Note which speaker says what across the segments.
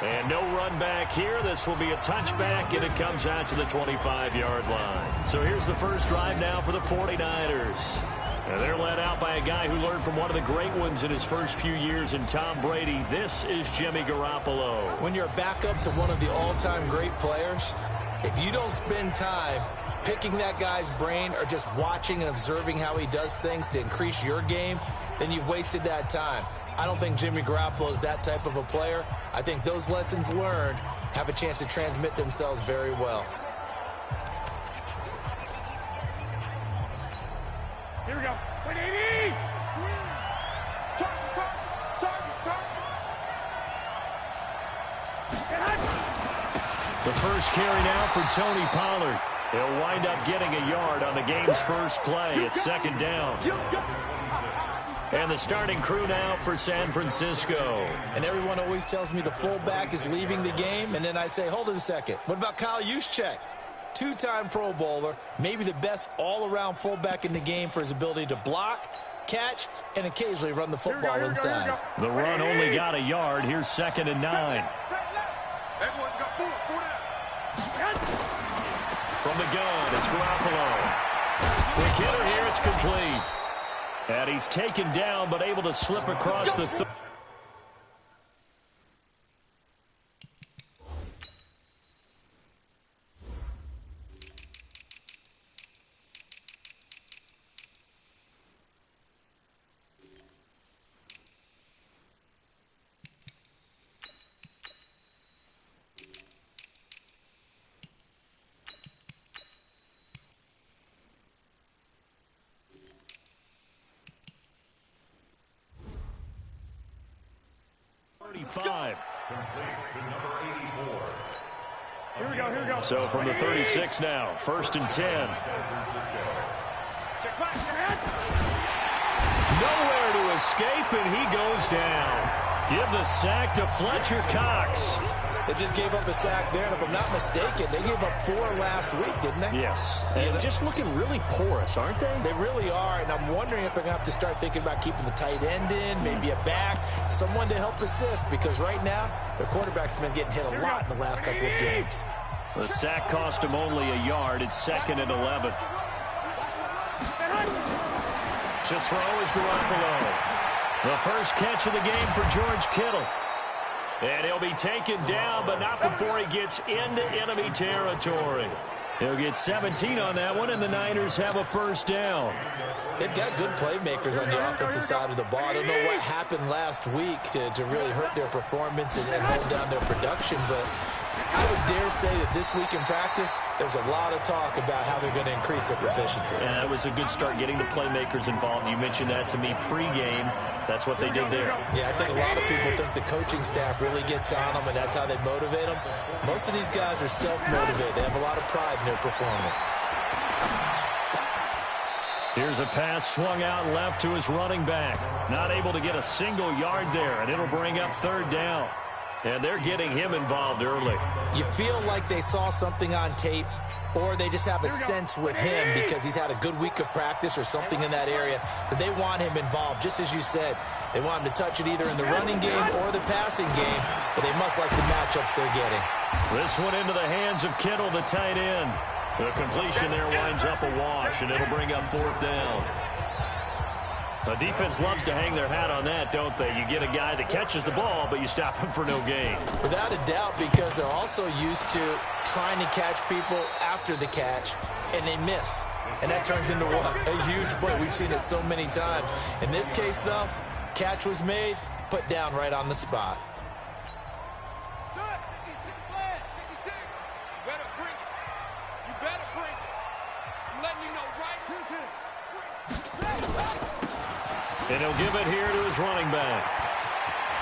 Speaker 1: And no run back here. This will be a touchback, and it comes out to the 25-yard line. So here's the first drive now for the 49ers. And they're led out by a guy who learned from one of the great ones in his first few years in Tom Brady. This is Jimmy Garoppolo.
Speaker 2: When you're a backup to one of the all-time great players, if you don't spend time picking that guy's brain or just watching and observing how he does things to increase your game, then you've wasted that time. I don't think Jimmy Garoppolo is that type of a player. I think those lessons learned have a chance to transmit themselves very well.
Speaker 3: Here we go. 180!
Speaker 1: The first carry now for Tony Pollard. He'll wind up getting a yard on the game's first play. It's second down. And the starting crew now for San Francisco.
Speaker 2: And everyone always tells me the fullback is leaving the game, and then I say, hold it a second. What about Kyle Juszczyk? Two-time Pro Bowler, maybe the best all-around fullback in the game for his ability to block, catch, and occasionally run the football inside.
Speaker 1: The run only got a yard. Here's 2nd and 9. From the gun, it's Garoppolo. Quick hitter here, it's complete. And he's taken down, but able to slip across the 35.
Speaker 3: Here we go.
Speaker 1: So from the 36 now, 1st and 10. Nowhere to escape, and he goes down. Give the sack to Fletcher Cox.
Speaker 2: They just gave up a sack there, and if I'm not mistaken, they gave up 4 last week, didn't they?
Speaker 1: Yes. And just looking really porous, aren't they?
Speaker 2: They really are, and I'm wondering if they're going to have to start thinking about keeping the tight end in, maybe a back, someone to help assist, because right now, their quarterback's been getting hit a lot in the last couple of games.
Speaker 1: The sack cost him only a yard. It's 2nd and 11. To throw is Garoppolo. The first catch of the game for George Kittle. And he'll be taken down, but not before he gets into enemy territory. He'll get 17 on that one, and the Niners have a first down.
Speaker 2: They've got good playmakers on the offensive side of the ball. I don't know what happened last week to really hurt their performance and hold down their production, but I would dare say that this week in practice, there's a lot of talk about how they're going to increase their proficiency.
Speaker 1: And that was a good start getting the playmakers involved. You mentioned that to me pregame. That's what they did there.
Speaker 2: Yeah, I think a lot of people think the coaching staff really gets on them, and that's how they motivate them. Most of these guys are self-motivated. They have a lot of pride in their performance.
Speaker 1: Here's a pass swung out left to his running back. Not able to get a single yard there, and it'll bring up 3rd down. And they're getting him involved early.
Speaker 2: You feel like they saw something on tape, or they just have a sense with him because he's had a good week of practice or something in that area that they want him involved. Just as you said, they want him to touch it either in the running game or the passing game, but they must like the matchups they're getting.
Speaker 1: This one into the hands of Kittle, the tight end. The completion there winds up a wash, and it'll bring up 4th down. The defense loves to hang their hat on that, don't they? You get a guy that catches the ball, but you stop him for no gain.
Speaker 2: Without a doubt, because they're also used to trying to catch people after the catch, and they miss. And that turns into what? A huge play. We've seen it so many times. In this case, though, catch was made, put down right on the spot.
Speaker 1: And he'll give it here to his running back.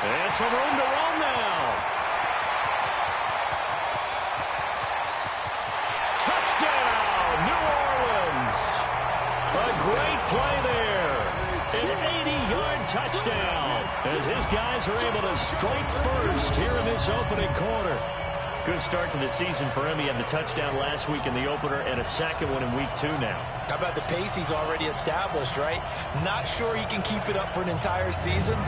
Speaker 1: And some room to roam now. Touchdown, New Orleans. A great play there. An 80-yard touchdown as his guys are able to strike first here in this opening quarter. Good start to the season for him. He had the touchdown last week in the opener and a second one in week 2 now.
Speaker 2: How about the pace he's already established, right? Not sure he can keep it up for an entire season,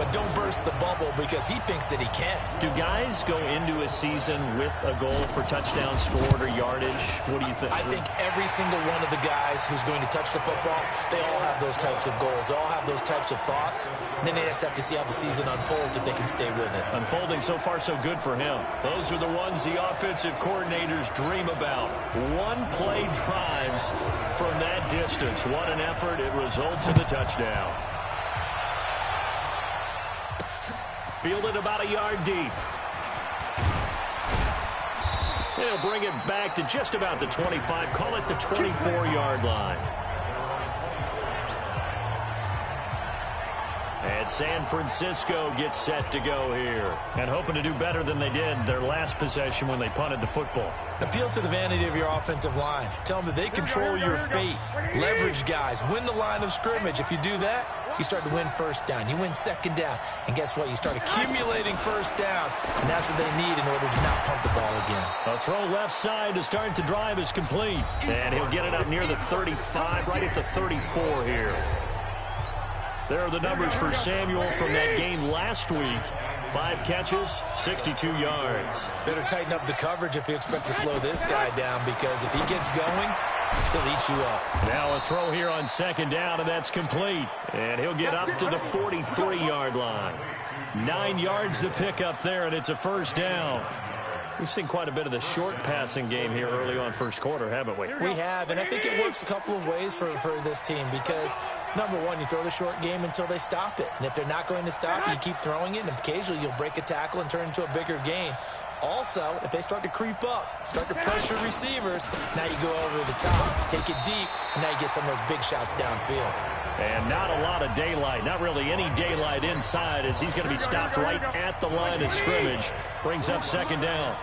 Speaker 2: but don't burst the bubble because he thinks that he can.
Speaker 1: Do guys go into a season with a goal for touchdown scored or yardage? What do you think?
Speaker 2: I think every single one of the guys who's going to touch the football, they all have those types of goals. They all have those types of thoughts. And then they just have to see how the season unfolds if they can stay with it.
Speaker 1: Unfolding so far so good for him. Those are the ones the offensive coordinators dream about. One-play drives from that distance. What an effort. It results in the touchdown. Fielded about a yard deep. They'll bring it back to just about the 25. Call it the 24-yard line. And San Francisco gets set to go here. And hoping to do better than they did their last possession when they punted the football.
Speaker 2: Appeal to the vanity of your offensive line. Tell them that they control your fate. Leverage guys. Win the line of scrimmage. If you do that, you start to win first down. You win second down. And guess what? You start accumulating first downs. And that's what they need in order to not pump the ball again.
Speaker 1: A throw left side to start the drive is complete. And he'll get it up near the 35, right at the 34 here. There are the numbers for Samuel from that game last week. 5 catches, 62 yards.
Speaker 2: Better tighten up the coverage if you expect to slow this guy down, because if he gets going, he'll eat you up.
Speaker 1: Now a throw here on second down, and that's complete. And he'll get up to the 43-yard line. 9 yards to pick up there, and it's a first down. We've seen quite a bit of the short passing game here early on first quarter, haven't we?
Speaker 2: We have, and I think it works a couple of ways for this team because, number one, you throw the short game until they stop it. And if they're not going to stop it, you keep throwing it, and occasionally you'll break a tackle and turn it into a bigger gain. Also, if they start to creep up, start to pressure receivers, now you go over the top, take it deep, and now you get some of those big shots downfield.
Speaker 1: And not a lot of daylight, not really any daylight inside as he's going to be stopped right at the line of scrimmage. Brings up second down.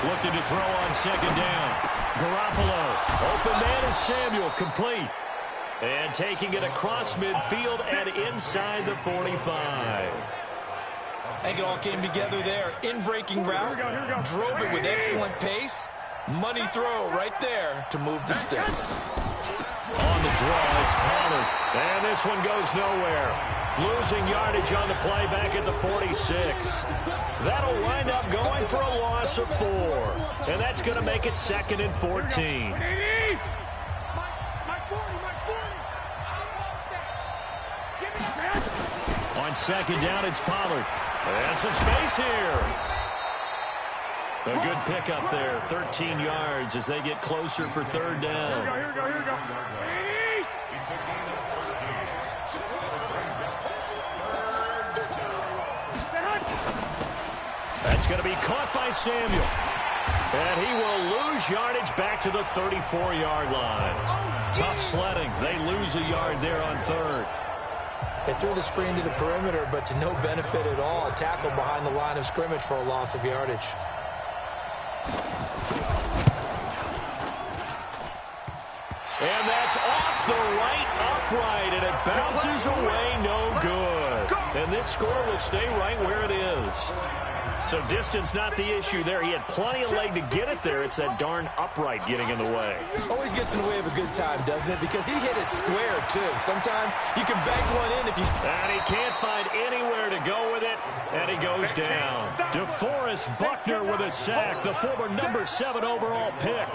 Speaker 1: Looking to throw on second down. Garoppolo. Open man is Samuel, complete. And taking it across midfield and inside the 45.
Speaker 2: I think it all came together there. In-breaking route, drove it with excellent pace. Money throw right there to move the sticks.
Speaker 1: On the draw, it's Pollard. And this one goes nowhere. Losing yardage on the play back at the 46. That'll wind up going for a loss of 4. And that's going to make it 2nd and 14. On second down, it's Pollard. And some space here. A good pickup there, 13 yards as they get closer for third down.
Speaker 3: Here we go.
Speaker 1: That's going to be caught by Samuel. And he will lose yardage back to the 34-yard line. Tough sledding. They lose a yard there on third.
Speaker 2: They threw the screen to the perimeter, but to no benefit at all. Tackled behind the line of scrimmage for a loss of yardage.
Speaker 1: And that's off the right upright, and it bounces away, no good. And this score will stay right where it is. So distance not the issue there. He had plenty of leg to get it there. It's that darn upright getting in the way.
Speaker 2: Always gets in the way of a good time, doesn't it? Because he hit it square, too. Sometimes you can bank one in if you...
Speaker 1: And he can't find anywhere to go with it, and he goes down. DeForest Buckner with a sack, the former number 7 overall pick.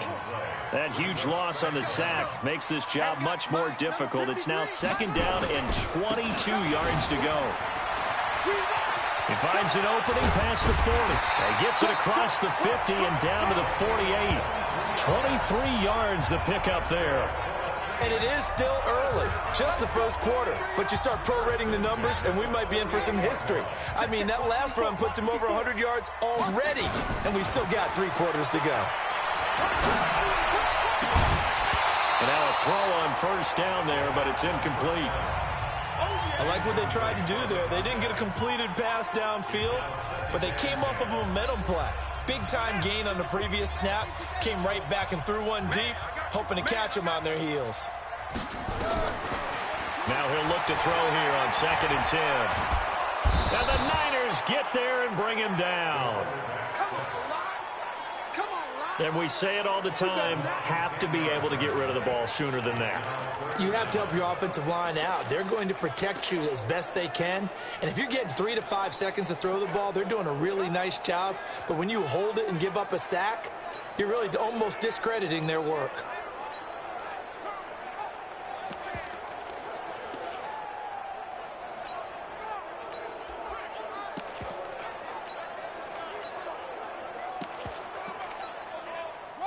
Speaker 1: That huge loss on the sack makes this job much more difficult. It's now second down and 22 yards to go. He finds an opening past the 40. He gets it across the 50 and down to the 48. 23 yards the pickup there.
Speaker 2: And it is still early, just the first quarter. But you start prorating the numbers, and we might be in for some history. I mean, that last run puts him over 100 yards already, and we've still got 3 quarters to go.
Speaker 1: And now a throw on first down there, but it's incomplete.
Speaker 2: I like what they tried to do there. They didn't get a completed pass downfield, but they came off of a momentum play. Big-time gain on the previous snap, came right back and threw one deep, hoping to catch them on their heels.
Speaker 1: Now he'll look to throw here on 2nd and 10. Now the Niners get there and bring him down. And we say it all the time, have to be able to get rid of the ball sooner than that.
Speaker 2: You have to help your offensive line out. They're going to protect you as best they can. And if you're getting 3 to 5 seconds to throw the ball, they're doing a really nice job. But when you hold it and give up a sack, you're really almost discrediting their work.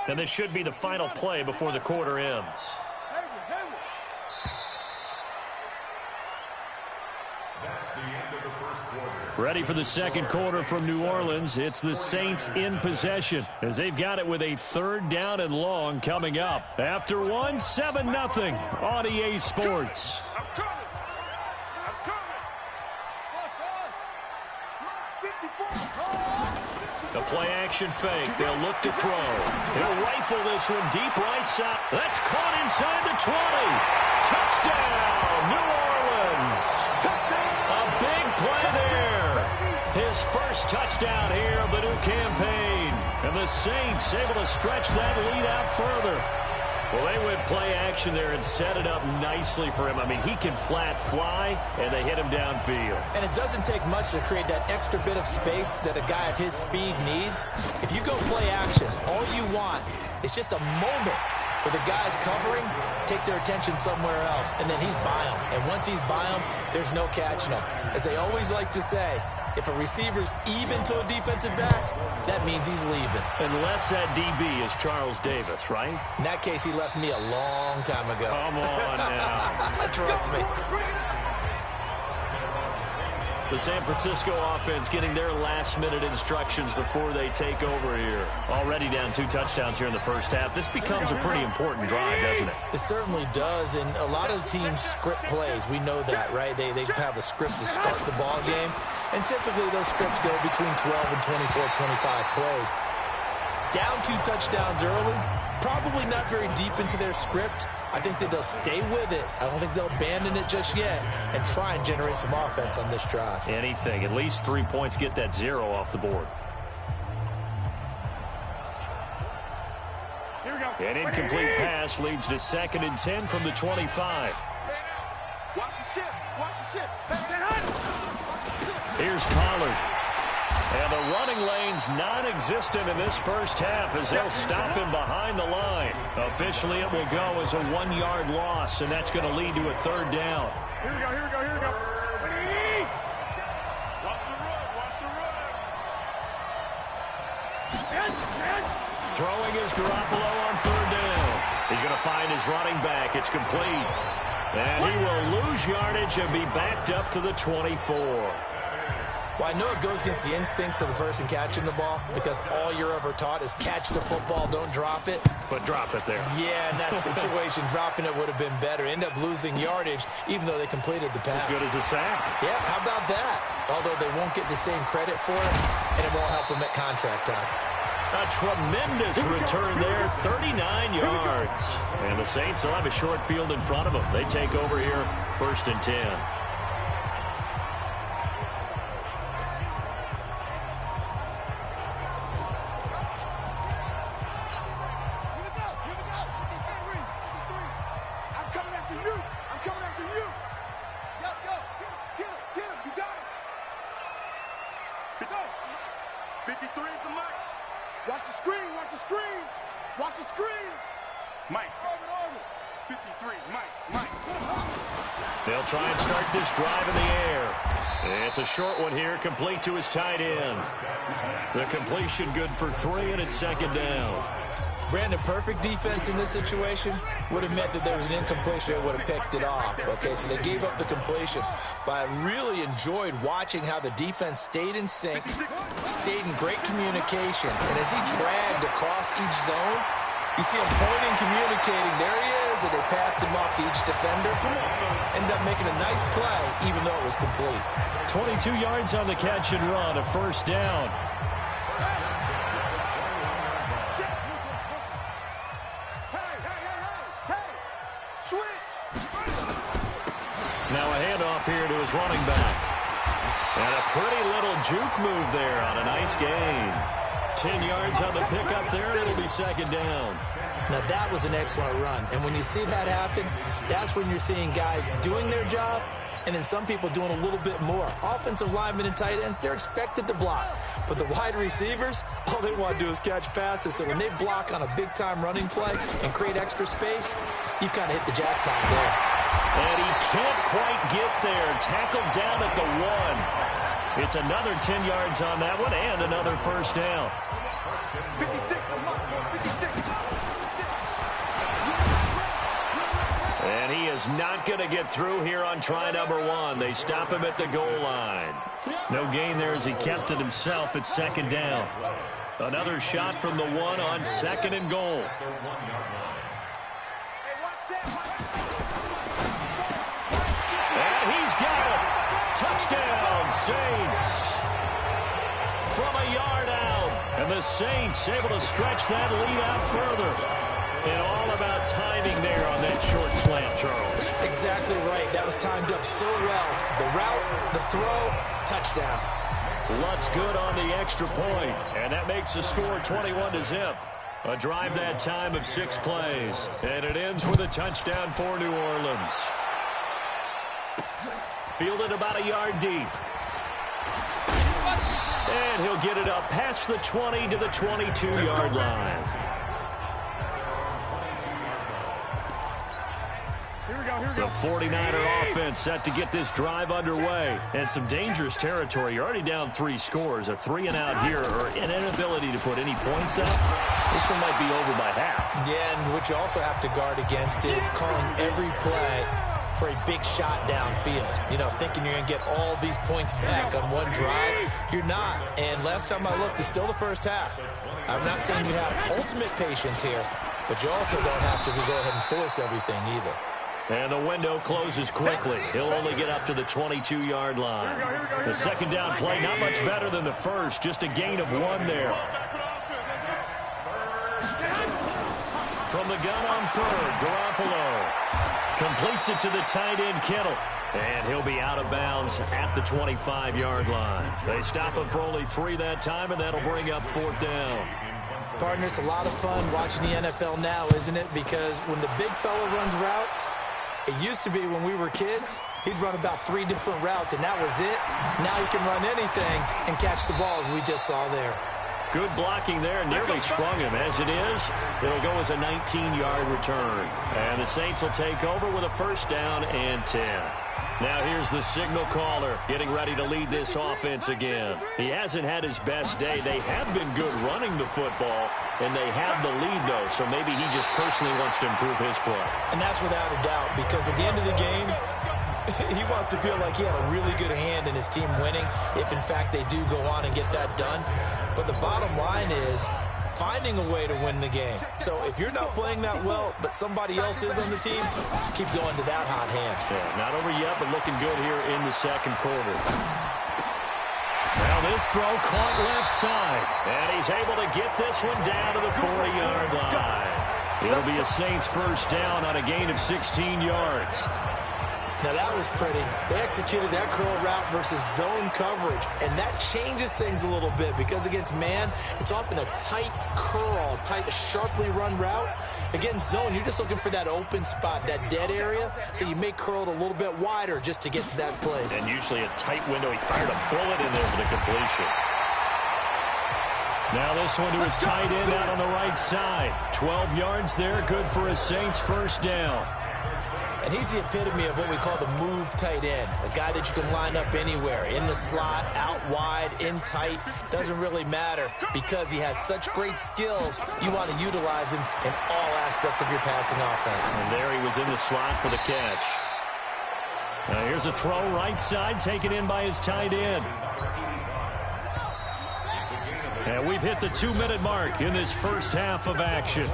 Speaker 1: And this should be the final play before the quarter ends. Ready for the second quarter from New Orleans. It's the Saints in possession as they've got it with a 3rd down and long coming up. After 7-0 on EA Sports. The play-action fake. They'll look to throw. He'll rifle this one deep right side. That's caught inside the 20. Touchdown, New Orleans. A big play there. His first touchdown here of the new campaign. And the Saints able to stretch that lead out further. Well, they went play action there and set it up nicely for him. I mean, he can flat fly, and they hit him downfield.
Speaker 2: And it doesn't take much to create that extra bit of space that a guy of his speed needs. If you go play action, all you want is just a moment where the guy's covering, take their attention somewhere else, and then he's by him. And once he's by him, there's no catching him. As they always like to say, if a receiver's even to a defensive back, that means he's leaving.
Speaker 1: Unless that DB is Charles Davis, right?
Speaker 2: In that case, he left me a long time ago.
Speaker 1: Come on now.
Speaker 2: Trust me.
Speaker 1: The San Francisco offense getting their last-minute instructions before they take over here. Already down 2 touchdowns here in the first half. This becomes a pretty important drive, doesn't it?
Speaker 2: It certainly does, and a lot of teams script plays. We know that, right? They have a script to start the ball game, and typically those scripts go between 12 and 24, 25 plays. Down 2 touchdowns early, probably not very deep into their script. I think that they'll stay with it. I don't think they'll abandon it just yet and try and generate some offense on this drive.
Speaker 1: Anything. At least 3 points, get that 0 off the board.
Speaker 3: Here we go.
Speaker 1: An incomplete pass leads to 2nd and 10 from the 25.
Speaker 3: Watch the ship. Watch the ship.
Speaker 1: Here's Pollard. And the running lane's non-existent in this first half as they'll stop him behind the line. Officially, it will go as a 1-yard loss, and that's going to lead to a 3rd down.
Speaker 3: Here we go, here we go, here we go. Watch the run, watch the run.
Speaker 1: Throwing is Garoppolo on 3rd down. He's going to find his running back. It's complete. And he will lose yardage and be backed up to the 24.
Speaker 2: Well, I know it goes against the instincts of the person catching the ball because all you're ever taught is catch the football, don't drop it.
Speaker 1: But drop it there.
Speaker 2: Yeah, in that situation, dropping it would have been better. End up losing yardage, even though they completed the pass.
Speaker 1: As good as a sack.
Speaker 2: Yeah, how about that? Although they won't get the same credit for it, and it won't help them at contract time.
Speaker 1: A tremendous return there, 39 yards. And the Saints will have a short field in front of them. They take over here, 1st and 10. They'll try and start this drive in the air. It's a short one here, complete to his tight end. The completion good for 3, and it's 2nd down.
Speaker 2: Brandon, perfect defense in this situation would have meant that there was an incompletion that would have picked it off. Okay, so they gave up the completion. But I really enjoyed watching how the defense stayed in sync, stayed in great communication. And as he dragged across each zone, you see him pointing, communicating. There he is, and they passed him off to each defender. Ended up making a nice play, even though it was complete.
Speaker 1: 22 yards on the catch and run, a 1st down. Now a handoff here to his running back. And a pretty little juke move there on a nice gain. 10 yards on the pickup there, and it'll be second down.
Speaker 2: Now, that was an excellent run. And when you see that happen, that's when you're seeing guys doing their job and then some people doing a little bit more. Offensive linemen and tight ends, they're expected to block. But the wide receivers, all they want to do is catch passes. So when they block on a big-time running play and create extra space, you've kind of hit the jackpot there.
Speaker 1: And he can't quite get there. Tackled down at the 1. It's another 10 yards on that one and another first down.
Speaker 3: 56,
Speaker 1: And he is not going to get through here on try number 1. They stop him at the goal line. No gain there as he kept it himself at second down. Another shot from the 1 on second and goal. And he's got it. Touchdown, Saints. From a yard out. And the Saints able to stretch that lead out further. And all about timing there on that short slant, Charles.
Speaker 2: Exactly right. That was timed up so well. The route, the throw, touchdown.
Speaker 1: Lutz good on the extra point, and that makes the score 21-0. A drive that time of 6 plays, and it ends with a touchdown for New Orleans. Fielded about a yard deep. And he'll get it up past the 20 to the 22-yard line. The 49er offense set to get this drive underway. And some dangerous territory. You're already down 3 scores. A 3 and out here, or an inability to put any points up. This one might be over by half.
Speaker 2: Yeah, and what you also have to guard against is calling every play for a big shot downfield. You know, thinking you're going to get all these points back on one drive. You're not. And last time I looked, it's still the first half. I'm not saying you have ultimate patience here, but you also don't have to go ahead and force everything either.
Speaker 1: And the window closes quickly. He'll only get up to the 22-yard line. The second down play, not much better than the first. Just a gain of 1 there. From the gun on third, Garoppolo completes it to the tight end, Kittle. And he'll be out of bounds at the 25-yard line. They stop him for only 3 that time, and that'll bring up 4th down.
Speaker 2: Partner, it's a lot of fun watching the NFL now, isn't it? Because when the big fella runs routes, it used to be when we were kids, he'd run about 3 different routes, and that was it. Now he can run anything and catch the ball, as we just saw there.
Speaker 1: Good blocking there, nearly sprung him. As it is, it'll go as a 19-yard return. And the Saints will take over with a first down and 10. Now here's the signal caller getting ready to lead this offense again. He hasn't had his best day. They have been good running the football, and they have the lead, though, so maybe he just personally wants to improve his play.
Speaker 2: And that's without a doubt, because at the end of the game, he wants to feel like he had a really good hand in his team winning, if in fact they do go on and get that done. But the bottom line is finding a way to win the game. So if you're not playing that well, but somebody else is on the team, keep going to that hot hand.
Speaker 1: Yeah, not over yet, but looking good here in the second quarter. Now this throw caught left side, and he's able to get this one down to the 40-yard line. It'll be a Saints first down on a gain of 16 yards.
Speaker 2: Now that was pretty. They executed that curl route versus zone coverage, and that changes things a little bit because against man, it's often a tight curl, tight, sharply run route. Against zone, you're just looking for that open spot, that dead area, so you may curl it a little bit wider just to get to that place.
Speaker 1: And usually a tight window. He fired a bullet in there for the completion. Now this one to his tight end out on the right side. 12 yards there, good for a Saints first down.
Speaker 2: And he's the epitome of what we call the move tight end, a guy that you can line up anywhere, in the slot, out wide, in tight, doesn't really matter because he has such great skills. You want to utilize him in all aspects of your passing offense.
Speaker 1: And there he was in the slot for the catch. Now here's a throw right side, taken in by his tight end. And we've hit the 2-minute mark in this first half of action.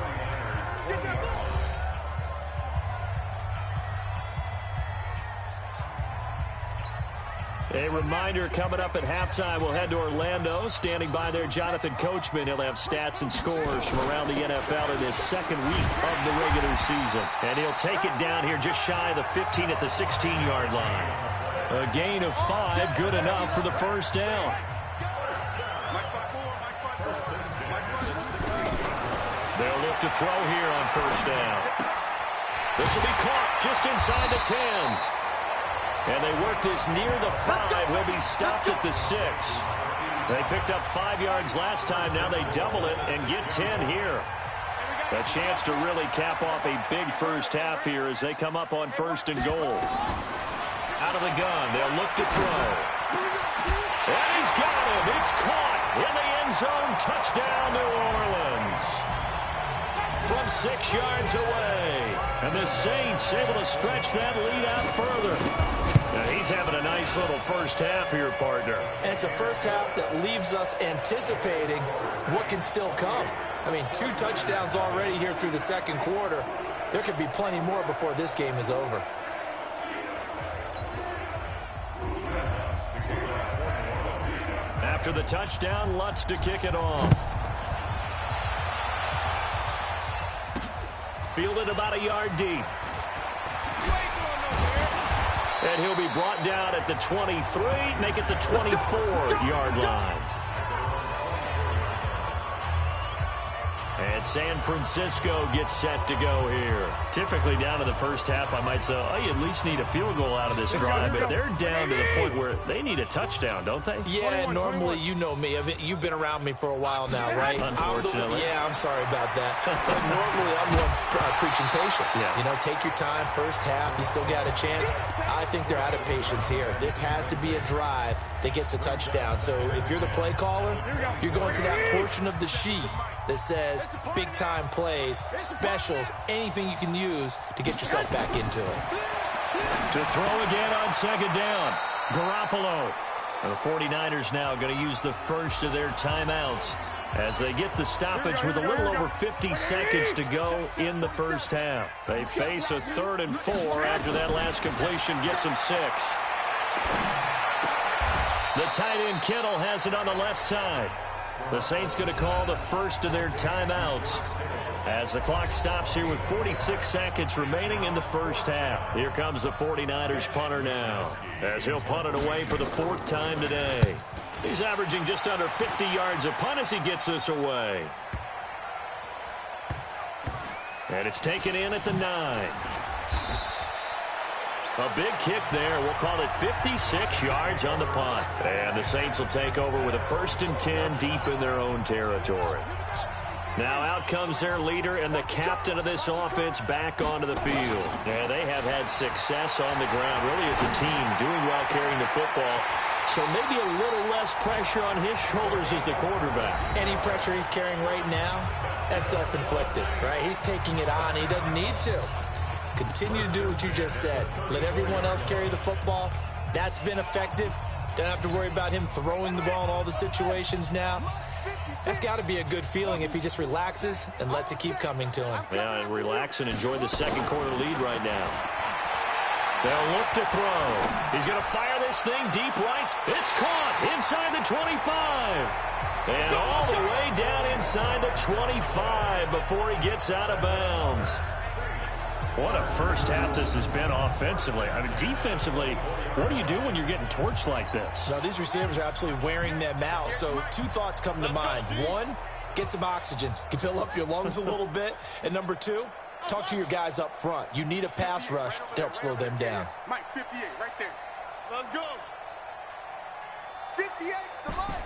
Speaker 1: A reminder, coming up at halftime, we'll head to Orlando. Standing by there, Jonathan Coachman. He'll have stats and scores from around the NFL in his second week of the regular season. And he'll take it down here just shy of the 15 at the 16-yard line. A gain of 5, good enough for the first down. They'll look to throw here on first down. This will be caught just inside the 10. And they work this near the 5. Will be stopped at the 6. They picked up 5 yards last time. Now they double it and get 10 here. A chance to really cap off a big first half here as they come up on first and goal. Out of the gun, they'll look to throw. And he's got him. It's caught in the end zone. Touchdown, New Orleans. From 6 yards away. And the Saints able to stretch that lead out further. Now he's having a nice little first half here, partner.
Speaker 2: And it's a first half that leaves us anticipating what can still come. I mean, 2 touchdowns already here through the second quarter. There could be plenty more before this game is over.
Speaker 1: After the touchdown, Lutz to kick it off. Fielded about a yard deep. And he'll be brought down at the 23, make it the 24-yard line. And San Francisco gets set to go here. Typically down to the first half, I might say, oh, you at least need a field goal out of this drive. But they're down to the point where they need a touchdown, don't they?
Speaker 2: Yeah, normally, you know me. I mean, you've been around me for a while now, right?
Speaker 1: Unfortunately.
Speaker 2: I'm sorry about that. But normally, I'm the one preaching patience.
Speaker 1: Yeah.
Speaker 2: You know, take your time, first half, you still got a chance. I think they're out of patience here. This has to be a drive that gets a touchdown. So if you're the play caller, you're going to that portion of the sheet that says big-time plays, specials, anything you can use to get yourself back into it.
Speaker 1: To throw again on second down, Garoppolo. And the 49ers now going to use the first of their timeouts as they get the stoppage with a little over 50 seconds to go in the first half. They face a 3rd and 4 after that last completion gets them 6. The tight end Kittle has it on the left side. The Saints going to call the first of their timeouts as the clock stops here with 46 seconds remaining in the first half. Here comes the 49ers punter now as he'll punt it away for the 4th time today. He's averaging just under 50 yards a punt as he gets this away. And it's taken in at the 9. A big kick there. We'll call it 56 yards on the punt. And the Saints will take over with a 1st and 10 deep in their own territory. Now out comes their leader and the captain of this offense back onto the field. And they have had success on the ground, really as a team, doing well carrying the football. So maybe a little less pressure on his shoulders as the quarterback.
Speaker 2: Any pressure he's carrying right now, that's self-inflicted, right? He's taking it on. He doesn't need to. Continue to do what you just said. Let everyone else carry the football. That's been effective. Don't have to worry about him throwing the ball in all the situations now. That's got to be a good feeling if he just relaxes and lets it keep coming to him.
Speaker 1: Yeah, and relax and enjoy the second quarter lead right now. They'll look to throw. He's going to fire this thing deep right. It's caught inside the 25. And all the way down inside the 25 before he gets out of bounds. What a first half this has been offensively. I mean, defensively, what do you do when you're getting torched like this?
Speaker 2: Now, these receivers are absolutely wearing them out. So 2 thoughts come to mind. 1, get some oxygen. You fill up your lungs a little bit. And number 2, talk to your guys up front. You need a pass rush to help slow them down.
Speaker 3: Mike, 58, right there. Let's go. 58 to Mike.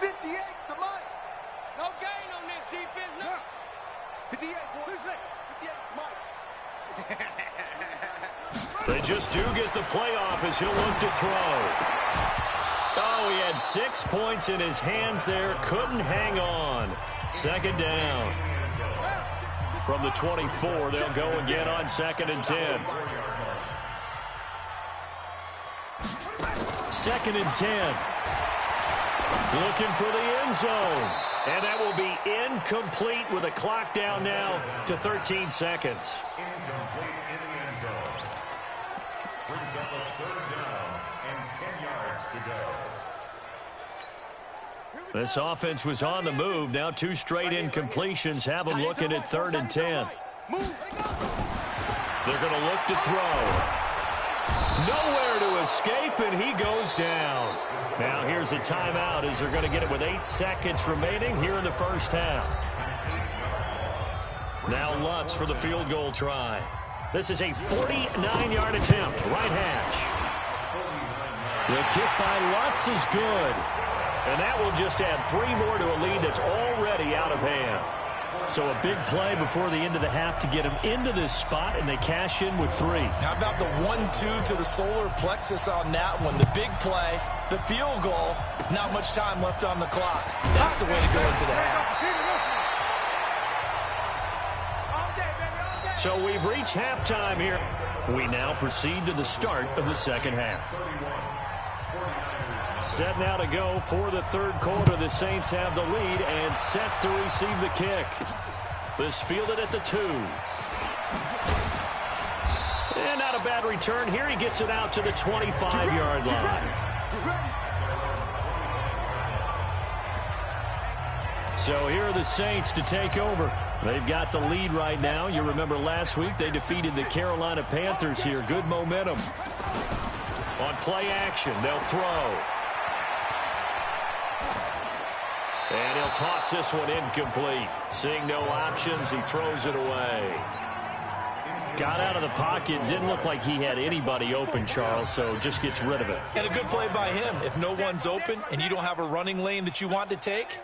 Speaker 3: 58 to Mike.
Speaker 4: No gain on this defense, no.
Speaker 3: 58, 2 seconds. 58 to Mike.
Speaker 1: They just do get the playoff as he'll look to throw. Oh, he had 6 points in his hands there. Couldn't hang on. Second down. From the 24, they'll go again on 2nd and 10. 2nd and 10. Looking for the end zone. And that will be incomplete with a clock down now to 13 seconds.
Speaker 3: Incomplete in the end zone. Brings up a 3rd down and 10 yards to go.
Speaker 1: This offense was on the move. Now 2 straight incompletions have them looking at 3rd and 10. They're going to look to throw. Nowhere to escape, and he goes down. Now here's a timeout as they're going to get it with 8 seconds remaining here in the first half. Now Lutz for the field goal try. This is a 49-yard attempt, right hash. The kick by Lutz is good. And that will just add 3 more to a lead that's already out of hand. So a big play before the end of the half to get them into this spot, and they cash in with 3.
Speaker 2: How about the 1-2 to the solar plexus on that one? The big play, the field goal, not much time left on the clock. That's the way to go into the half.
Speaker 1: So we've reached halftime here. We now proceed to the start of the second half. Set now to go for the third quarter. The Saints have the lead and set to receive the kick. This fielded at the 2. And not a bad return. Here he gets it out to the 25-yard line. So here are the Saints to take over. They've got the lead right now. You remember last week they defeated the Carolina Panthers here. Good momentum. On play action, they'll throw. And he'll toss this one incomplete. Seeing no options, he throws it away. Got out of the pocket. Didn't look like he had anybody open, Charles, so just gets rid of it.
Speaker 2: And a good play by him. If no one's open and you don't have a running lane that you want to take,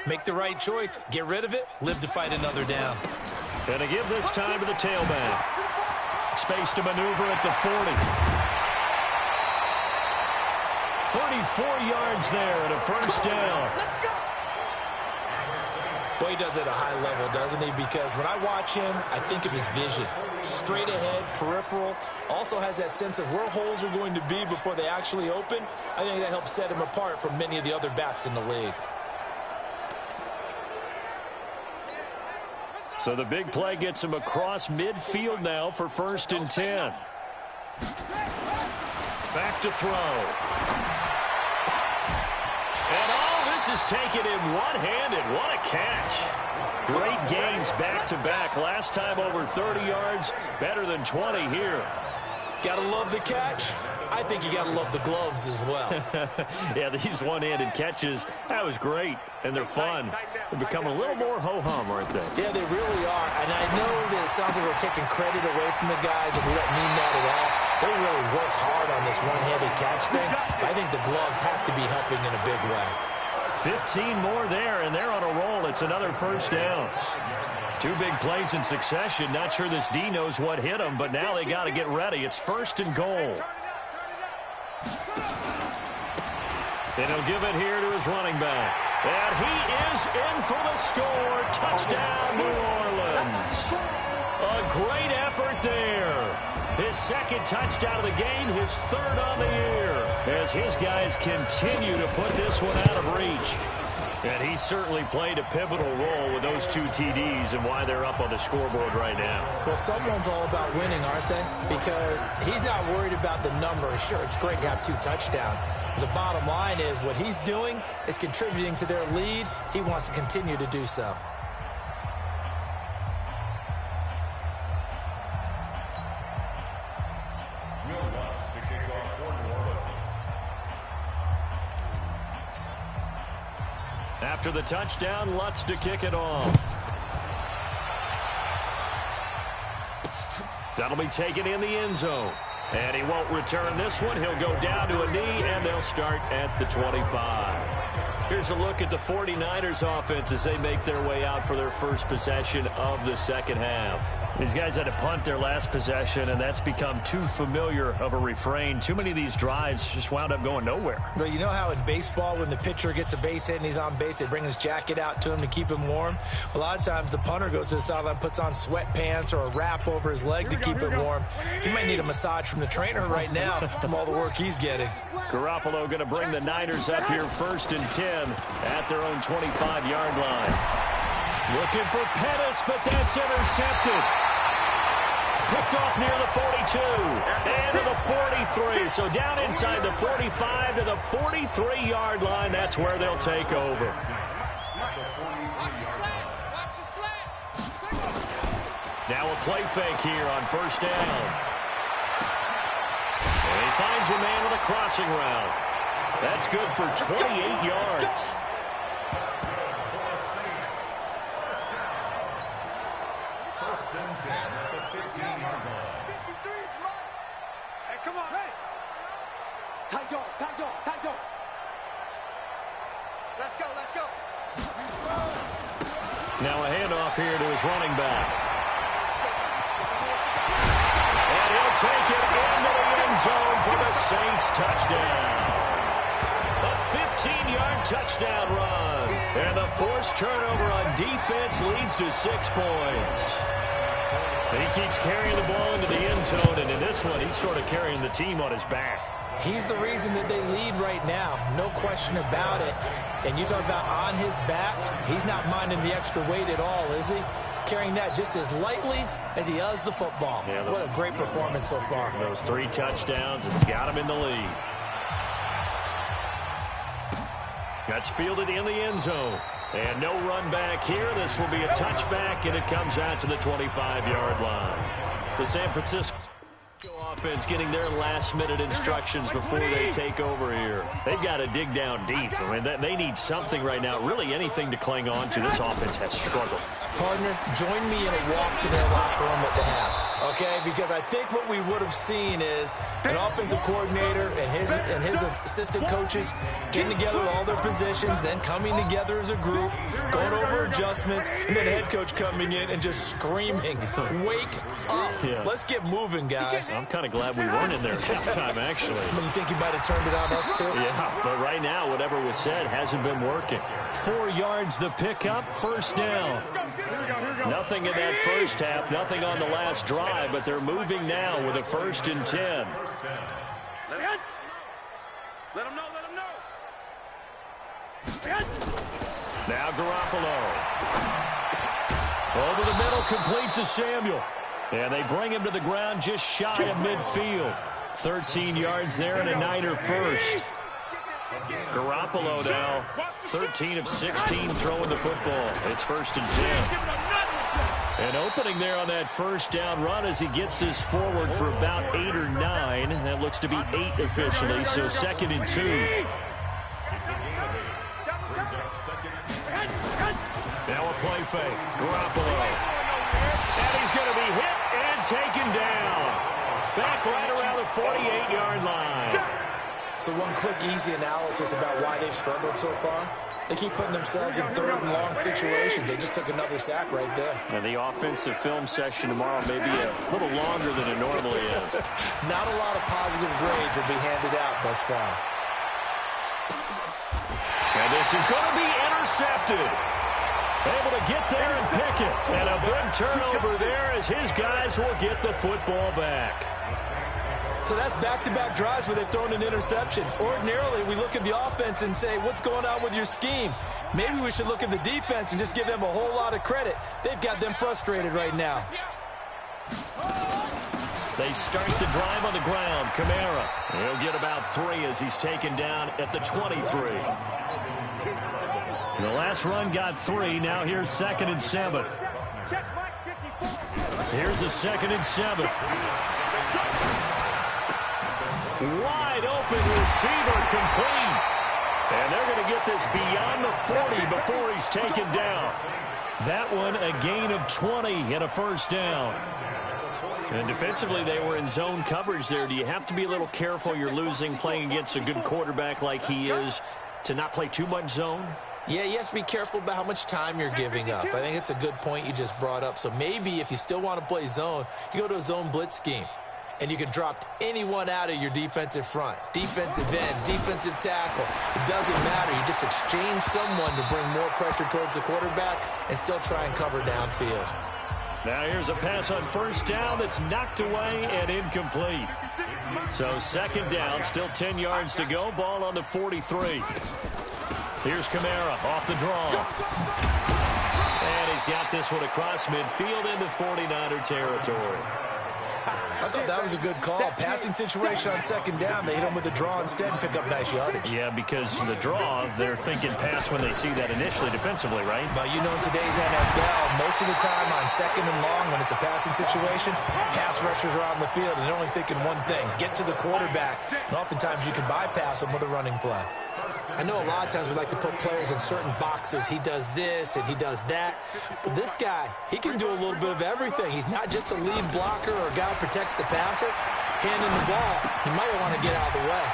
Speaker 2: make the right choice. Get rid of it. Live to fight another down.
Speaker 1: And to give this time to the tailback. Space to maneuver at the 40. 34 yards there and a first down.
Speaker 2: Boy, he does it at a high level, doesn't he? Because when I watch him, I think of his vision. Straight ahead, peripheral. Also has that sense of where holes are going to be before they actually open. I think that helps set him apart from many of the other backs in the league.
Speaker 1: So the big play gets him across midfield now for 1st and 10. Back to throw. And all this is taken in one-handed. What a catch. Great gains back-to-back. Last time over 30 yards. Better than 20 here.
Speaker 2: Gotta love the catch. I think you gotta love the gloves as well.
Speaker 1: Yeah, these one-handed catches, that was great. And they're fun. They become a little more ho-hum, aren't they?
Speaker 2: Yeah, they really are. And I know that it sounds like we're taking credit away from the guys, and we don't mean that at all. They really work hard on this one-handed catch thing. I think the gloves have to be helping in a big way.
Speaker 1: 15 more there, and they're on a roll. It's another first down. 2 big plays in succession. Not sure this D knows what hit him, but now they got to get ready. It's 1st and goal. And he'll give it here to his running back. And he is in for the score. Touchdown, New Orleans. A great effort there. His 2nd touchdown of the game, his 3rd on the year, as his guys continue to put this one out of reach. And he certainly played a pivotal role with those 2 TDs and why they're up on the scoreboard right now.
Speaker 2: Well, someone's all about winning, aren't they? Because he's not worried about the number. Sure, it's great to have 2 touchdowns. But the bottom line is what he's doing is contributing to their lead. He wants to continue to do so.
Speaker 1: After the touchdown, Lutz to kick it off. That'll be taken in the end zone. And he won't return this one. He'll go down to a knee, and they'll start at the 25. Here's a look at the 49ers offense as they make their way out for their first possession of the second half. These guys had to punt their last possession, and that's become too familiar of a refrain. Too many of these drives just wound up going nowhere.
Speaker 2: But you know how in baseball, when the pitcher gets a base hit and he's on base, they bring his jacket out to him to keep him warm? A lot of times the punter goes to the sideline, puts on sweatpants or a wrap over his leg to keep it warm. He might need a massage from the trainer right now from all the work he's getting.
Speaker 1: Garoppolo going to bring the Niners up here 1st and 10 at their own 25-yard line. Looking for Pettis, but that's intercepted. Picked off near the 42 and to the 43. So down inside the 45 to the 43-yard line. That's where they'll take over. Now a play fake here on 1st down. And he finds a man with a crossing route. That's good for 28 yards. Now a handoff here to his running back. And he'll take it into the end zone for the Saints touchdown. A 15-yard touchdown run. And the forced turnover on defense leads to 6 points. He keeps carrying the ball into the end zone, and in this one, he's sort of carrying the team on his back.
Speaker 2: He's the reason that they lead right now. No question about it. And you talk about on his back, he's not minding the extra weight at all, is he? Carrying that just as lightly as he does the football. Yeah, what a great performance so far.
Speaker 1: Those 3 touchdowns, it's got him in the lead. That's fielded in the end zone. And no run back here. This will be a touchback, and it comes out to the 25-yard line. The San Francisco offense getting their last-minute instructions before they take over here. They've got to dig down deep. I mean, they need something right now, really anything to cling on to. This offense has struggled.
Speaker 2: Partner, join me in a walk to their locker room at the half, okay? Because I think what we would have seen is an offensive coordinator and his assistant coaches getting together with all their positions, then coming together as a group, going over adjustments, and then the head coach coming in and just screaming, "Wake up. Yeah. Let's get moving, guys."
Speaker 1: I'm kind of glad we weren't in there at halftime, actually.
Speaker 2: You think you might have turned it on us, too?
Speaker 1: Yeah, but right now, whatever was said hasn't been working. 4 yards the pickup, first down. Nothing in that first half, nothing on the last drive, but they're moving now with a 1st and 10.
Speaker 4: Let him know, let him know.
Speaker 1: Now Garoppolo. Over the middle, complete to Samuel. And they bring him to the ground just shy of midfield. 13 yards there and a Niner first. Garoppolo now, 13 of 16 throwing the football. It's 1st and 10. And opening there on that first down run as he gets this forward for about 8 or 9. That looks to be 8 officially, so 2nd and 2. Now a play fake. Garoppolo. And he's going to be hit and taken down. Back right around the 48-yard line.
Speaker 2: So one quick, easy analysis about why they've struggled so far. They keep putting themselves in 3rd and long situations. They just took another sack right there.
Speaker 1: And the offensive film session tomorrow may be a little longer than it normally is.
Speaker 2: Not a lot of positive grades will be handed out thus far.
Speaker 1: And this is going to be intercepted. Able to get there and pick it. And a big turnover there as his guys will get the football back.
Speaker 2: So that's back-to-back drives where they've thrown an interception. Ordinarily, we look at the offense and say, what's going on with your scheme? Maybe we should look at the defense and just give them a whole lot of credit. They've got them frustrated right now.
Speaker 1: They start the drive on the ground. Kamara. He'll get about 3 as he's taken down at the 23. The last run got 3. Now here's 2nd and 7. Here's a 2nd and 7. Wide open receiver complete. And they're going to get this beyond the 40 before he's taken down. That one a gain of 20 and a 1st down. And defensively, they were in zone coverage there. Do you have to be a little careful? You're losing playing against a good quarterback like he is to not play too much zone?
Speaker 2: Yeah, you have to be careful about how much time you're giving up. I think it's a good point you just brought up. So maybe if you still want to play zone, you go to a zone blitz scheme. And you can drop anyone out of your defensive front. Defensive end, defensive tackle. It doesn't matter. You just exchange someone to bring more pressure towards the quarterback and still try and cover downfield.
Speaker 1: Now here's a pass on 1st down that's knocked away and incomplete. So 2nd down, still 10 yards to go. Ball on the 43. Here's Kamara off the draw. And he's got this one across midfield into 49er territory.
Speaker 2: I thought that was a good call. Passing situation on 2nd down. They hit him with the draw instead and pick up nice yardage.
Speaker 1: Yeah, because the draw, they're thinking pass when they see that initially defensively, right?
Speaker 2: But you know in today's NFL, most of the time on 2nd and long when it's a passing situation, pass rushers are on the field and they're only thinking one thing, get to the quarterback. And oftentimes you can bypass them with a running play. I know a lot of times we like to put players in certain boxes. He does this and he does that. But this guy, he can do a little bit of everything. He's not just a lead blocker or a guy who protects the passer. Handing the ball, he might want to get out of the way.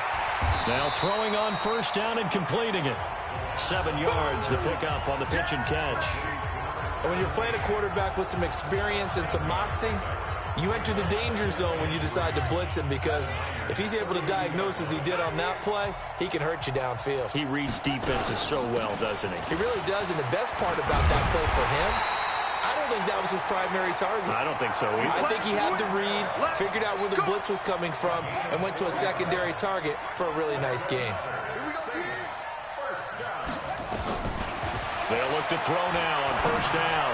Speaker 1: Now throwing on 1st down and completing it. 7 yards to pick up on the pitch and catch.
Speaker 2: And when you're playing a quarterback with some experience and some moxie, you enter the danger zone when you decide to blitz him, because if he's able to diagnose as he did on that play, he can hurt you downfield.
Speaker 1: He reads defenses so well, doesn't he?
Speaker 2: He really does, and the best part about that play for him, I don't think that was his primary target.
Speaker 1: I don't think so either.
Speaker 2: I think he had to read, figured out where the blitz was coming from, and went to a secondary target for a really nice game.
Speaker 1: They'll look to throw now on first down.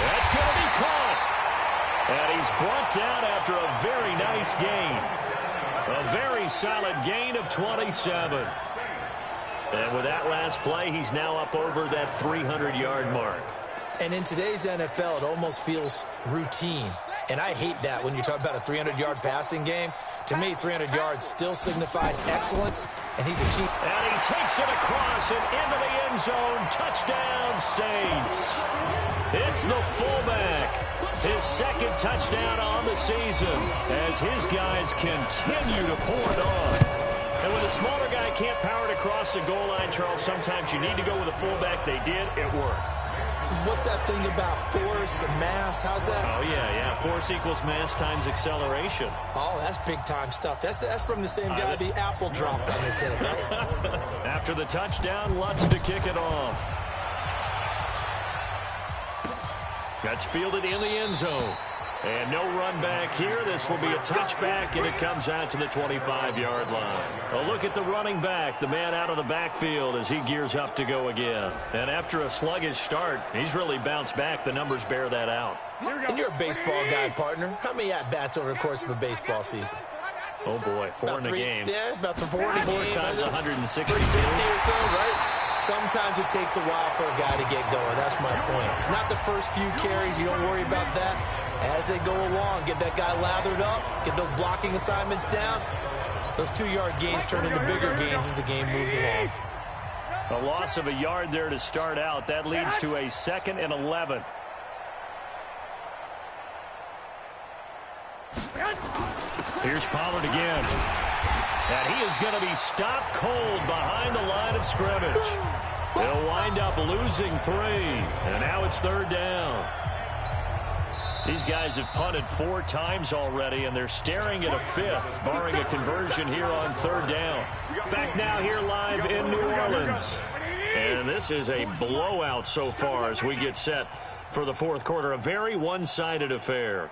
Speaker 1: That's going to be caught. And he's brought down after a very nice gain. A very solid gain of 27. And with that last play, he's now up over that 300-yard mark.
Speaker 2: And in today's NFL, it almost feels routine. And I hate that when you talk about a 300-yard passing game. To me, 300 yards still signifies excellence, and he's achieved.
Speaker 1: And he takes it across and into the end zone. Touchdown, Saints. It's the fullback. His second touchdown on the season as his guys continue to pour it on. And when the smaller guy can't power it across the goal line, Charles, sometimes you need to go with a fullback. They did. It worked.
Speaker 2: What's that thing about force and mass? How's that?
Speaker 1: Oh, yeah. Force equals mass times acceleration.
Speaker 2: Oh, that's big-time stuff. That's from the same guy the apple dropped on his head, right?
Speaker 1: After the touchdown, Lutz to kick it off. That's fielded in the end zone. And no run back here. This will be a touchback, and it comes out to the 25-yard line. A look at the running back, the man out of the backfield as he gears up to go again. And after a sluggish start, he's really bounced back. The numbers bear that out.
Speaker 2: And you're a baseball guy, partner. How many at-bats over the course of a baseball season?
Speaker 1: Oh, boy, 4 in the game.
Speaker 2: Yeah, about the 4 in the
Speaker 1: 4
Speaker 2: game.
Speaker 1: times 160.
Speaker 2: 350 or so, right? Sometimes it takes a while for a guy to get going. That's my point. It's not the first few carries. You don't worry about that. As they go along, get that guy lathered up, get those blocking assignments down. Those 2-yard gains turn into bigger gains as the game moves along.
Speaker 1: A loss of a yard there to start out. That leads to a 2nd and 11. Here's Pollard again. And he is going to be stopped cold behind the line of scrimmage. They'll wind up losing 3. And now it's 3rd down. These guys have punted 4 times already, and they're staring at a 5th, barring a conversion here on 3rd down. Back now here live in New Orleans. And this is a blowout so far as we get set for the 4th quarter. A very one-sided affair.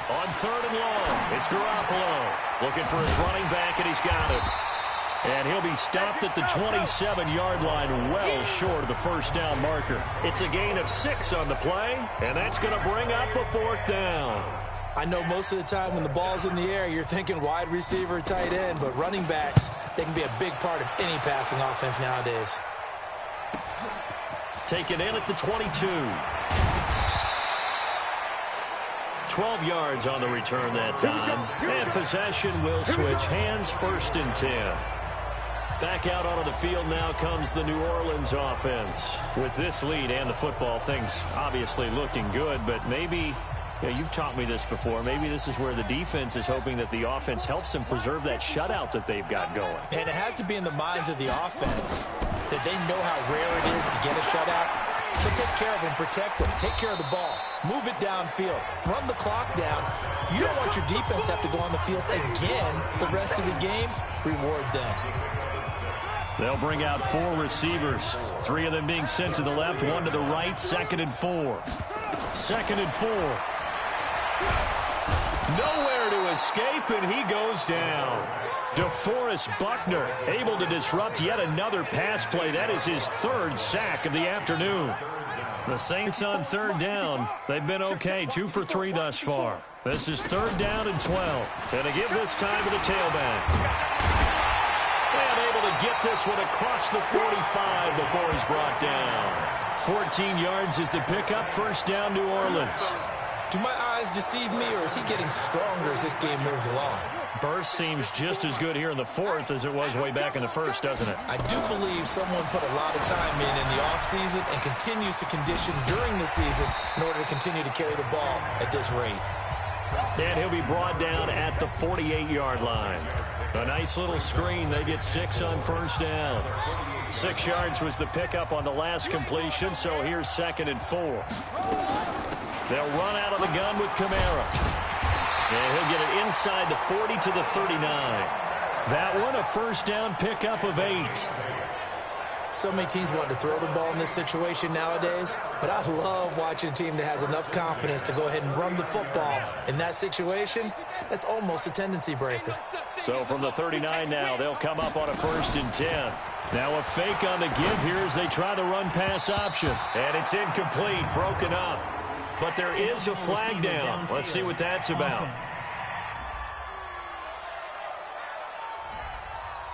Speaker 1: On 3rd and long, it's Garoppolo looking for his running back, and he's got it. And he'll be stopped at the 27-yard line, well short of the first down marker. It's a gain of 6 on the play, and that's going to bring up a 4th down.
Speaker 2: I know most of the time when the ball's in the air, you're thinking wide receiver, tight end, but running backs, they can be a big part of any passing offense nowadays.
Speaker 1: Taken in at the 22. 12 yards on the return that time. And possession will switch hands, 1st and 10. Back out onto the field now comes the New Orleans offense. With this lead and the football, things obviously looking good, but maybe, you've taught me this before, maybe this is where the defense is hoping that the offense helps them preserve that shutout that they've got going.
Speaker 2: And it has to be in the minds of the offense that they know how rare it is to get a shutout. So take care of them, protect them, take care of the ball, move it downfield, run the clock down. You don't want your defense to have to go on the field again the rest of the game. Reward them.
Speaker 1: They'll bring out 4 receivers, 3 of them being sent to the left, 1 to the right, 2nd and 4. 2nd and 4. Nowhere to escape, and he goes down. DeForest Buckner able to disrupt yet another pass play. That is his 3rd sack of the afternoon. The Saints on 3rd down. They've been okay, 2 for 3 thus far. This is 3rd down and 12. And to give this time to the tailback. And able to get this one across the 45 before he's brought down. 14 yards is the pickup. 1st down, New Orleans.
Speaker 2: Do my eyes deceive me, or is he getting stronger as this game moves along?
Speaker 1: Burst seems just as good here in the 4th as it was way back in the 1st, doesn't it?
Speaker 2: I do believe someone put a lot of time in the offseason and continues to condition during the season in order to continue to carry the ball at this rate.
Speaker 1: And he'll be brought down at the 48-yard line. A nice little screen. They get 6 on first down. 6 yards was the pickup on the last completion, so here's 2nd and 4. They'll run out of the gun with Kamara. And he'll get it inside the 40 to the 39. That one, a first down pickup of 8.
Speaker 2: So many teams want to throw the ball in this situation nowadays, but I love watching a team that has enough confidence to go ahead and run the football. In that situation, that's almost a tendency breaker.
Speaker 1: So from the 39 now, they'll come up on a 1st and 10. Now a fake on the give here as they try the run-pass option. And it's incomplete, broken up. But there is a flag down. Let's see what that's about.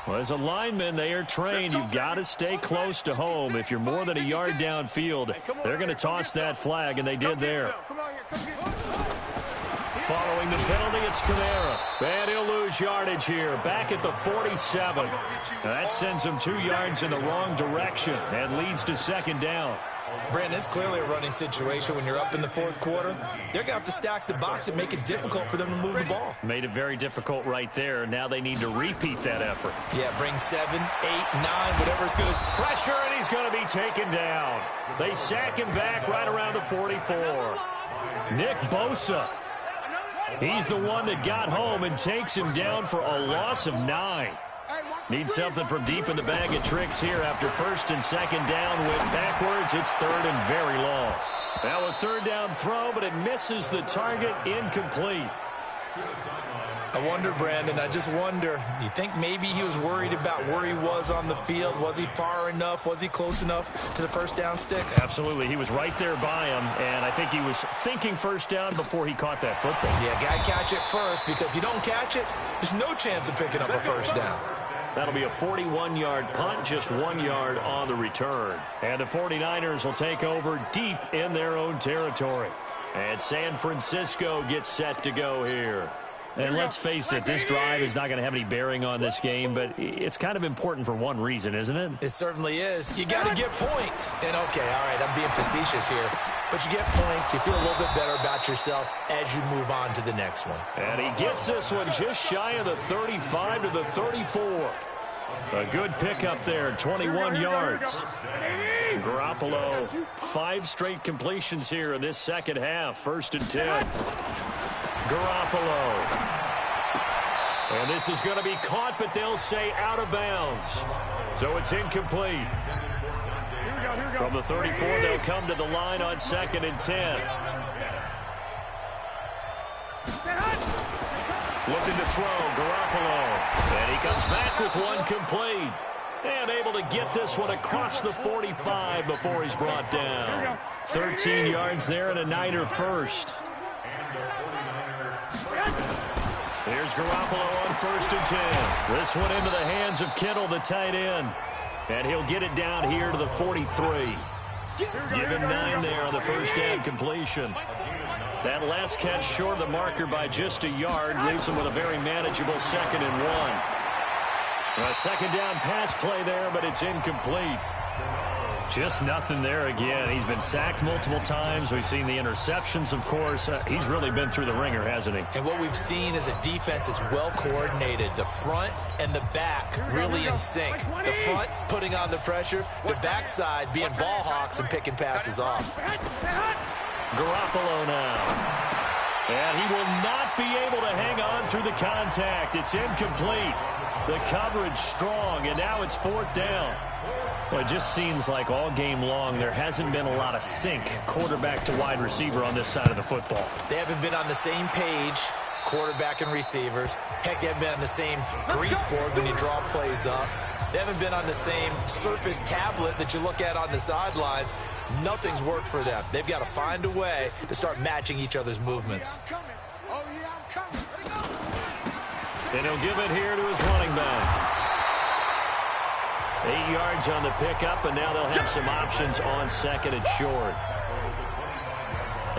Speaker 1: Well, as a lineman, they are trained. You've got to stay close to home. If you're more than a yard downfield, they're going to toss that flag, and they did there. Following the penalty, it's Kamara. And he'll lose yardage here. Back at the 47. That sends him 2 yards in the wrong direction and leads to 2nd down.
Speaker 2: Brandon, it's clearly a running situation when you're up in the 4th quarter. They're going to have to stack the box and make it difficult for them to move the ball.
Speaker 1: Made it very difficult right there. Now they need to repeat that effort.
Speaker 2: Yeah, bring 7, 8, 9, whatever it's going to.
Speaker 1: Pressure, and he's going to be taken down. They sack him back right around the 44. Nick Bosa. He's the one that got home and takes him down for a loss of 9. Needs something from deep in the bag of tricks here after 1st and 2nd down. Went backwards. It's 3rd and very long. Now a 3rd down throw, but it misses the target. Incomplete.
Speaker 2: I wonder, Brandon, I just wonder, you think maybe he was worried about where he was on the field? Was he far enough? Was he close enough to the first down sticks?
Speaker 1: Absolutely. He was right there by him, and I think he was thinking first down before he caught that football.
Speaker 2: Yeah, got to catch it first, because if you don't catch it, there's no chance of picking up a first down.
Speaker 1: That'll be a 41-yard punt, just 1 yard on the return. And the 49ers will take over deep in their own territory. And San Francisco gets set to go here. And let's face it, this drive is not going to have any bearing on this game, but it's kind of important for one reason, isn't it?
Speaker 2: It certainly is. You got to get points. And, okay, all right, I'm being facetious here. But you get points, you feel a little bit better about yourself as you move on to the next one.
Speaker 1: And he gets this one just shy of the 35 to the 34. A good pickup there, 21 yards. Garoppolo, 5 straight completions here in this second half. 1st and 10. Garoppolo. And this is going to be caught, but they'll say out of bounds. So it's incomplete. From the 34, they'll come to the line on 2nd and 10. Looking to throw, Garoppolo. And he comes back with one complete. And able to get this one across the 45 before he's brought down. 13 yards there and a Niner first. Here's Garoppolo on 1st and 10. This one into the hands of Kittle, the tight end. And he'll get it down here to the 43. Give him 9 there on the first down completion. That last catch short of the marker by just a yard leaves him with a very manageable 2nd and 1. A 2nd down pass play there, but it's incomplete. Just nothing there again. He's been sacked multiple times. We've seen the interceptions, of course. He's really been through the ringer, hasn't he?
Speaker 2: And what we've seen is a defense that's well coordinated. The front and the back really in sync. The front putting on the pressure. The backside being ball hawks and picking passes off.
Speaker 1: Garoppolo now. And he will not be able to hang on through the contact. It's incomplete. The coverage strong, and now it's 4th down. Well, it just seems like all game long there hasn't been a lot of sync quarterback to wide receiver on this side of the football.
Speaker 2: They haven't been on the same page, quarterback and receivers. Heck, they haven't been on the same grease board when you draw plays up. They haven't been on the same Surface tablet that you look at on the sidelines. Nothing's worked for them. They've got to find a way to start matching each other's movements.
Speaker 1: And he'll give it here to his running back. 8 yards on the pickup, and now they'll have some options on 2nd and short.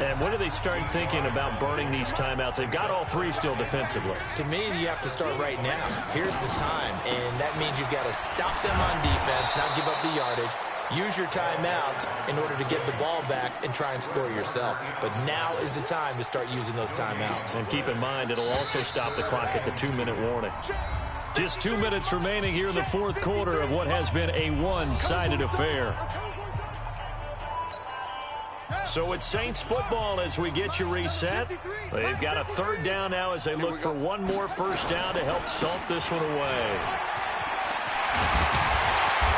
Speaker 1: And when do they start thinking about burning these timeouts? They've got all 3 still defensively.
Speaker 2: To me, you have to start right now. Here's the time, and that means you've got to stop them on defense, not give up the yardage. Use your timeouts in order to get the ball back and try and score yourself. But now is the time to start using those timeouts.
Speaker 1: And keep in mind, it'll also stop the clock at the 2-minute warning. Just 2 minutes remaining here in the fourth quarter of what has been a one-sided affair. So it's Saints football as we get you reset. They've got a third down now as they look for one more first down to help salt this one away.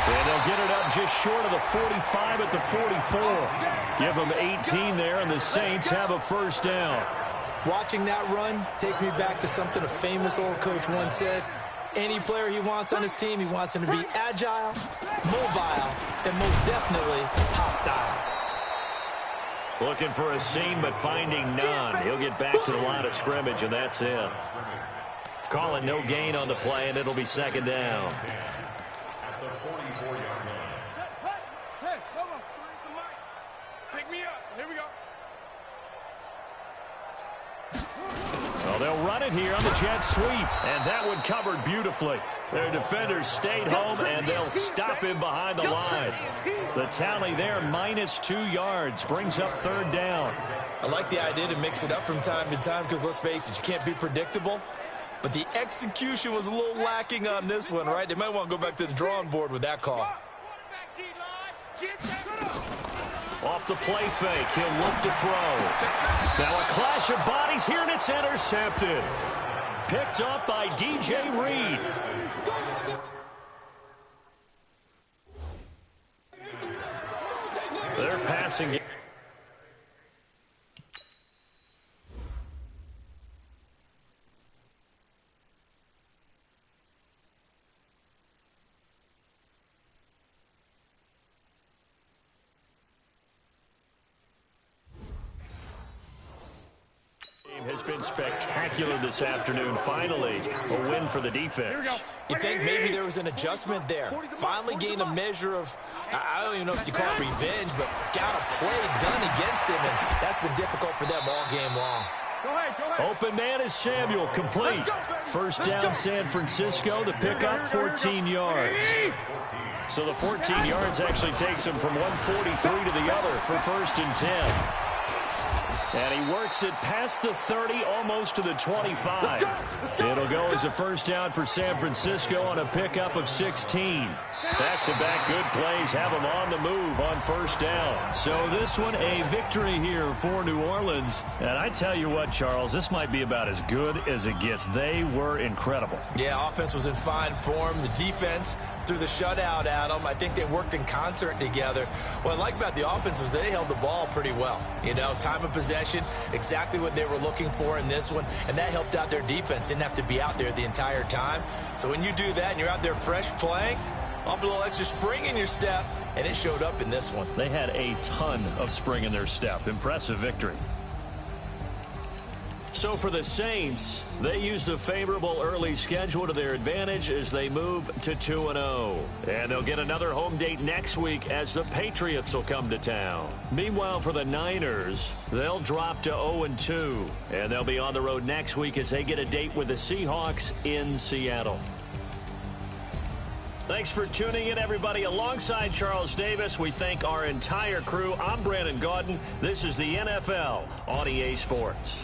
Speaker 1: And they'll get it up just short of the 45 at the 44. Give them 18 there, and the Saints have a first down.
Speaker 2: Watching that run takes me back to something a famous old coach once said. Any player he wants on his team, he wants him to be agile, mobile, and most definitely hostile.
Speaker 1: Looking for a seam, but finding none. He'll get back to the line of scrimmage, and that's it. Calling no gain on the play, and it'll be second down.
Speaker 3: At the 44-yard line.
Speaker 4: Hey, hold on. Where's the mic? Pick me up. Here we go.
Speaker 1: Well, they'll run it here on the jet sweep, and that one covered beautifully. Their defenders stayed home, and they'll stop him behind the line. The tally there, -2 yards, brings up third down.
Speaker 2: I like the idea to mix it up from time to time because, let's face it, you can't be predictable. But the execution was a little lacking on this one, right? They might want to go back to the drawing board with that call.
Speaker 1: Off the play fake, he'll look to throw. Now a clash of bodies here, and it's intercepted. Picked up by DJ Reed. They're passing. Has been spectacular this afternoon. Finally, a win for the defense.
Speaker 2: You think maybe there was an adjustment there. Finally gained a measure of, I don't even know if you call it revenge, but got a play done against him, and that's been difficult for them all game long.
Speaker 1: Open man is Samuel, complete. First down San Francisco, the pickup 14 yards. So the 14 yards actually takes him from 143 to the other for first and 10. And he works it past the 30, almost to the 25. It'll go as a first down for San Francisco on a pickup of 16. Back-to-back good plays have them on the move on first down. So this one, a victory here for New Orleans. And I tell you what, Charles, this might be about as good as it gets. They were incredible.
Speaker 2: Yeah, offense was in fine form. The defense threw the shutout at them. I think they worked in concert together. What I like about the offense was they held the ball pretty well. You know, time of possession, exactly what they were looking for in this one. And that helped out their defense. Didn't have to be out there the entire time. So when you do that and you're out there fresh playing, off a little extra spring in your step, and it showed up in this one.
Speaker 1: They had a ton of spring in their step. Impressive victory. So for the Saints, they used a favorable early schedule to their advantage as they move to 2-0. And they'll get another home date next week as the Patriots will come to town. Meanwhile, for the Niners, they'll drop to 0-2. And they'll be on the road next week as they get a date with the Seahawks in Seattle. Thanks for tuning in, everybody. Alongside Charles Davis, we thank our entire crew. I'm Brandon Gaudin. This is the NFL on EA Sports.